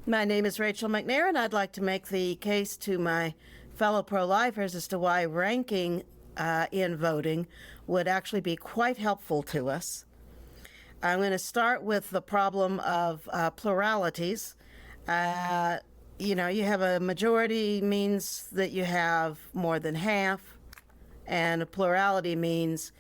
My name is Rachel McNair, and I'd like to make the case to my fellow pro-lifers as to why ranking in voting would actually be quite helpful to us. I'm going to start with the problem of pluralities. You have a majority means that you have more than half, and a plurality means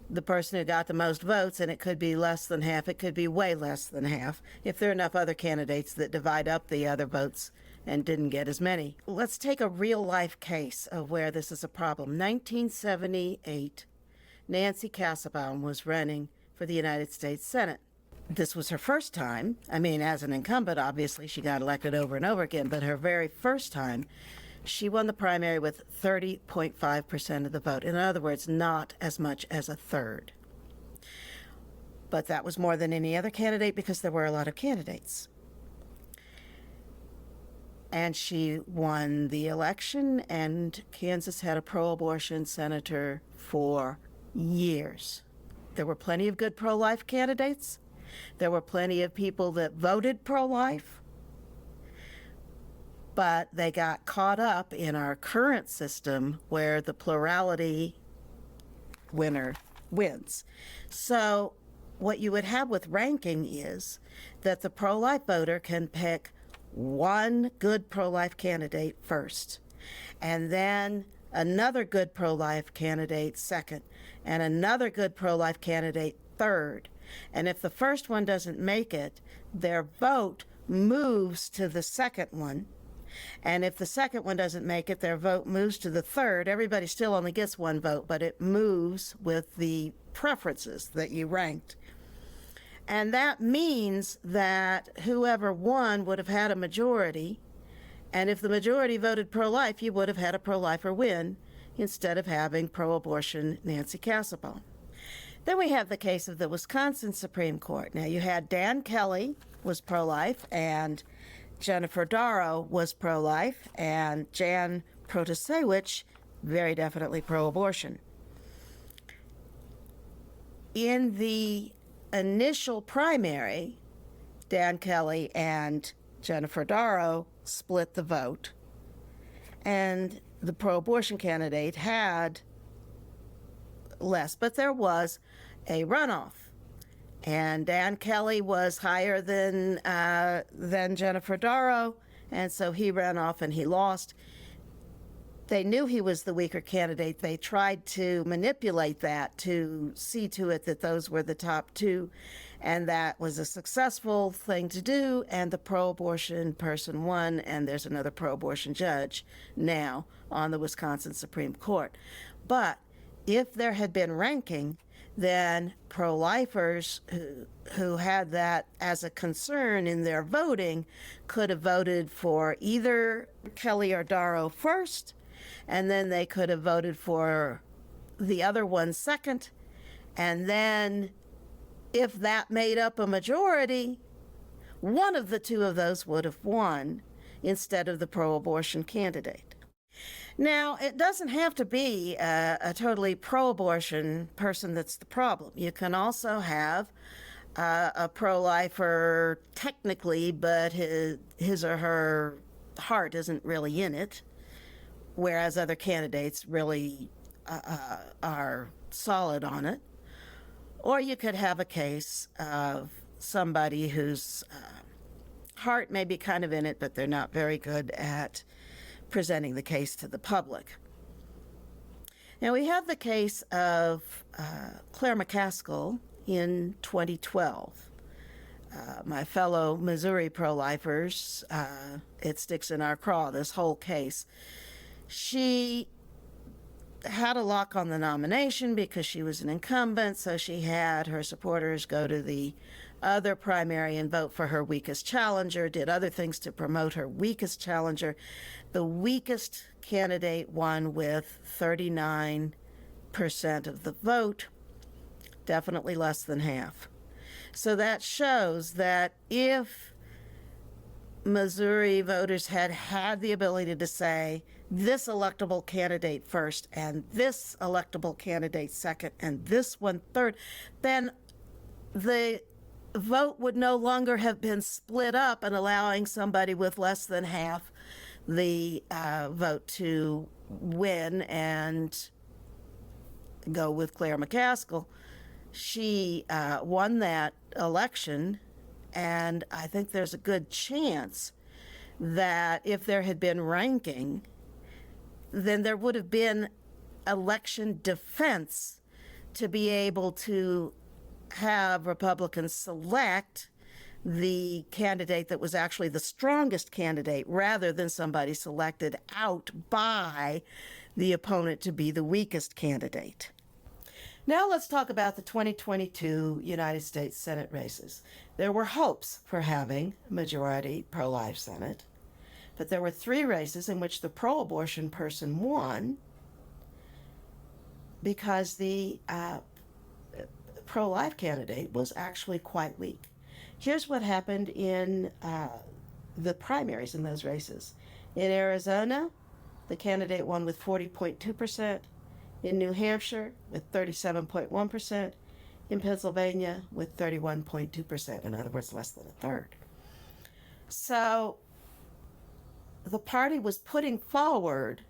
the person who got the most votes, and it could be less than half, it could be way less than half, if there are enough other candidates that divide up the other votes and didn't get as many. Let's take a real-life case of where this is a problem. 1978, Nancy Kassebaum was running for the United States Senate. This was her first time. I mean, as an incumbent, obviously, she got elected over and over again, but her very first time, she won the primary with 30.5% of the vote. In other words, not as much as a third. But that was more than any other candidate because there were a lot of candidates. And she won the election, and Kansas had a pro-abortion senator for years. There were plenty of good pro-life candidates. There were plenty of people that voted pro-life. But they got caught up in our current system where the plurality winner wins. So what you would have with ranking is that the pro-life voter can pick one good pro-life candidate first, and then another good pro-life candidate second, and another good pro-life candidate third. And if the first one doesn't make it, their vote moves to the second one. And if the second one doesn't make it, their vote moves to the third. Everybody still only gets one vote, but it moves with the preferences that you ranked. And that means that whoever won would have had a majority. And if the majority voted pro-life, you would have had a pro-lifer win instead of having pro-abortion Nancy Kassebaum. Then we have the case of the Wisconsin Supreme Court. Now, you had Dan Kelly was pro-life, and Jennifer Darrow was pro-life, and Jan Protasewicz very definitely pro-abortion. In the initial primary, Dan Kelly and Jennifer Darrow split the vote, and the pro-abortion candidate had less, but there was a runoff. And Dan Kelly was higher than Jennifer Darrow, and so he ran off and he lost. They knew he was the weaker candidate. They tried to manipulate that to see to it that those were the top two, and that was a successful thing to do, and the pro-abortion person won, and there's another pro-abortion judge now on the Wisconsin Supreme Court. But if there had been ranking, then pro-lifers who had that as a concern in their voting could have voted for either Kelly or Darrow first, and then they could have voted for the other one second, and then if that made up a majority, one of the two of those would have won instead of the pro-abortion candidate. Now, it doesn't have to be a totally pro-abortion person that's the problem. You can also have a pro-lifer technically, but his or her heart isn't really in it, whereas other candidates really are solid on it. Or you could have a case of somebody whose heart may be kind of in it, but they're not very good at presenting the case to the public. Now, we have the case of Claire McCaskill in 2012. My fellow Missouri pro-lifers, it sticks in our craw, this whole case. She had a lock on the nomination because she was an incumbent, so she had her supporters go to the other primary and vote for her weakest challenger, did other things to promote her weakest challenger. The weakest candidate won with 39% of the vote, definitely less than half. So that shows that if Missouri voters had had the ability to say this electable candidate first and this electable candidate second and this one third, then the vote would no longer have been split up and allowing somebody with less than half the vote to win and go with Claire McCaskill. She won that election, and I think there's a good chance that if there had been ranking, then there would have been election defense to be able to have Republicans select the candidate that was actually the strongest candidate rather than somebody selected out by the opponent to be the weakest candidate. Now let's talk about the 2022 United States Senate races. There were hopes for having a majority pro-life Senate, but there were 3 races in which the pro-abortion person won because the pro-life candidate was actually quite weak. Here's what happened in the primaries in those races. In Arizona, the candidate won with 40.2%. In New Hampshire, with 37.1%. In Pennsylvania, with 31.2%. In other words, less than a third. So the party was putting forward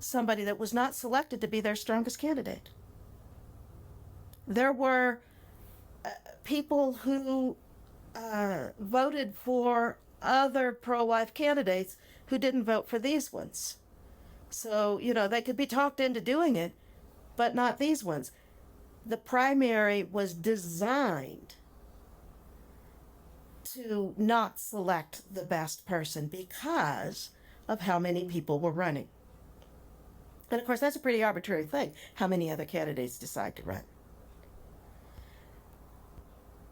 somebody that was not selected to be their strongest candidate. There were people who voted for other pro-life candidates who didn't vote for these ones. So, they could be talked into doing it, but not these ones. The primary was designed to not select the best person because of how many people were running. And of course, that's a pretty arbitrary thing, how many other candidates decide to run.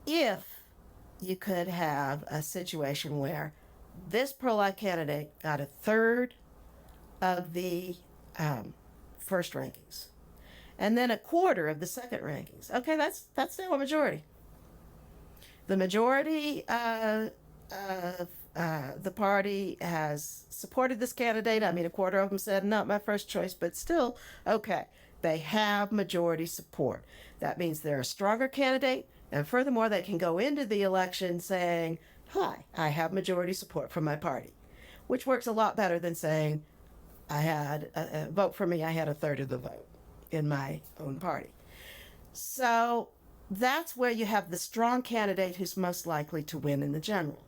If you could have a situation where this pro-life candidate got a third of the first rankings and then a quarter of the second rankings, okay, that's now a majority. The majority of the party has supported this candidate. I mean, a quarter of them said, not my first choice, but still, okay, they have majority support. That means they're a stronger candidate. And furthermore, they can go into the election saying, hi, I have majority support from my party, which works a lot better than saying, I had a vote for me, I had a third of the vote in my own party. So that's where you have the strong candidate who's most likely to win in the general.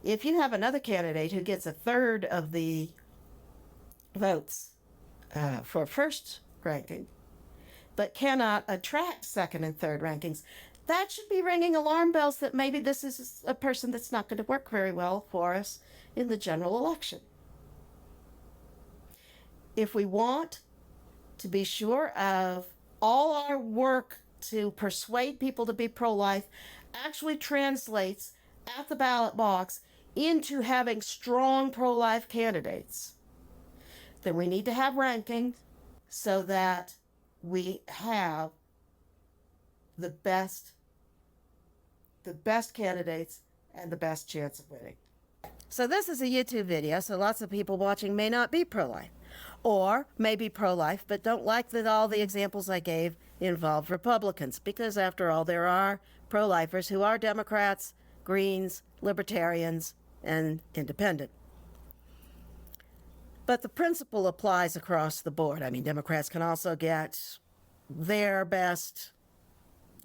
If you have another candidate who gets a third of the votes for first ranking, but cannot attract second and third rankings, that should be ringing alarm bells that maybe this is a person that's not going to work very well for us in the general election. If we want to be sure of all our work to persuade people to be pro-life actually translates at the ballot box into having strong pro-life candidates, then we need to have rankings so that we have the best candidates and the best chance of winning. So this is a YouTube video, so lots of people watching may not be pro-life, or may be pro-life but don't like that all the examples I gave involved Republicans, because after all, there are pro-lifers who are Democrats, Greens, Libertarians, and Independent. But the principle applies across the board. I mean, Democrats can also get their best,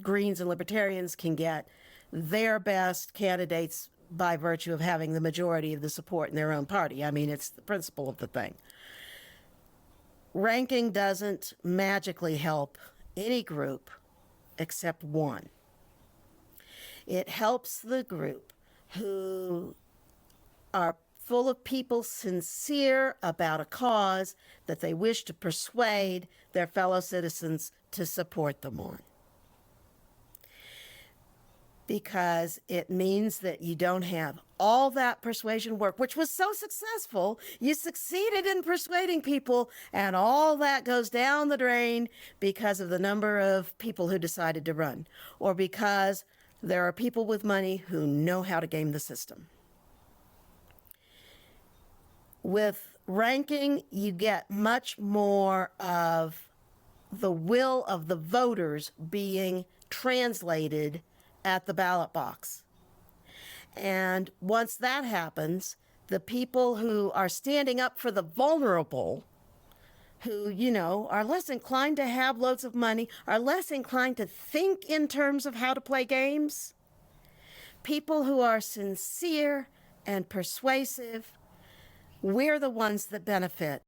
Greens and Libertarians can get their best candidates by virtue of having the majority of the support in their own party. I mean, it's the principle of the thing. Ranking doesn't magically help any group except one. It helps the group who are full of people sincere about a cause that they wish to persuade their fellow citizens to support them on. Because it means that you don't have all that persuasion work, which was so successful. You succeeded in persuading people, and all that goes down the drain because of the number of people who decided to run, or because there are people with money who know how to game the system. With ranking, you get much more of the will of the voters being translated at the ballot box. And once that happens, the people who are standing up for the vulnerable, who, are less inclined to have loads of money, are less inclined to think in terms of how to play games, people who are sincere and persuasive, we're the ones that benefit